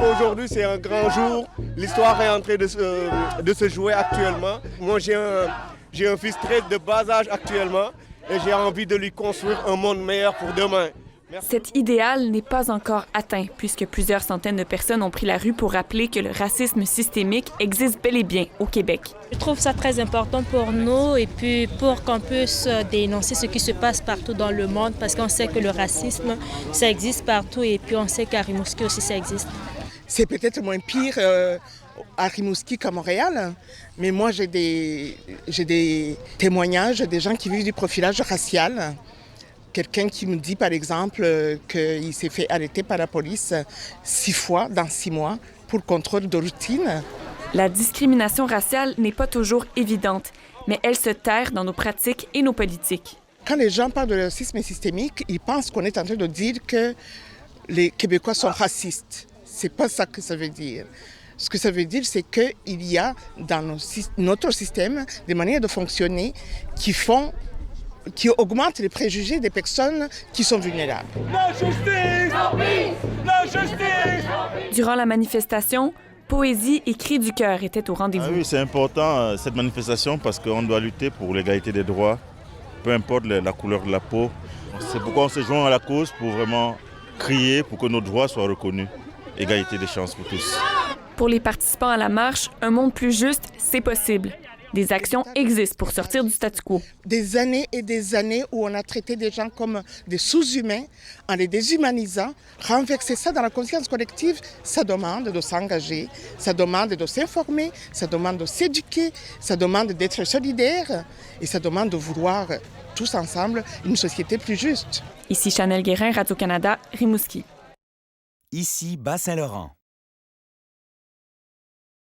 qu'aujourd'hui, c'est un grand jour. L'histoire est en train de se jouer actuellement. Moi, j'ai un fils très de bas âge actuellement et j'ai envie de lui construire un monde meilleur pour demain. Cet idéal n'est pas encore atteint, puisque plusieurs centaines de personnes ont pris la rue pour rappeler que le racisme systémique existe bel et bien au Québec. Je trouve ça très important pour nous et puis pour qu'on puisse dénoncer ce qui se passe partout dans le monde, parce qu'on sait que le racisme, ça existe partout et puis on sait qu'à Rimouski aussi, ça existe. C'est peut-être moins pire à Rimouski qu'à Montréal, mais moi j'ai des témoignages des gens qui vivent du profilage racial. Quelqu'un qui me dit, par exemple, qu'il s'est fait arrêter par la police 6 fois dans 6 mois pour contrôle de routine. La discrimination raciale n'est pas toujours évidente, mais elle se terre dans nos pratiques et nos politiques. Quand les gens parlent de racisme systémique, ils pensent qu'on est en train de dire que les Québécois sont racistes. C'est pas ça que ça veut dire. Ce que ça veut dire, c'est qu'il y a dans notre système des manières de fonctionner qui augmente les préjugés des personnes qui sont vulnérables. La justice! La justice! Durant la manifestation, poésie et cris du cœur étaient au rendez-vous. Oui, c'est important cette manifestation parce qu'on doit lutter pour l'égalité des droits, peu importe la couleur de la peau. C'est pourquoi on se joint à la cause pour vraiment crier pour que nos droits soient reconnus. Égalité des chances pour tous. Pour les participants à la marche, un monde plus juste, c'est possible. Des actions existent pour sortir du statu quo. Des années et des années où on a traité des gens comme des sous-humains, en les déshumanisant, renverser ça dans la conscience collective, ça demande de s'engager, ça demande de s'informer, ça demande de s'éduquer, ça demande d'être solidaire et ça demande de vouloir tous ensemble une société plus juste. Ici Chanel Guérin, Radio-Canada, Rimouski. Ici Bas-Saint-Laurent.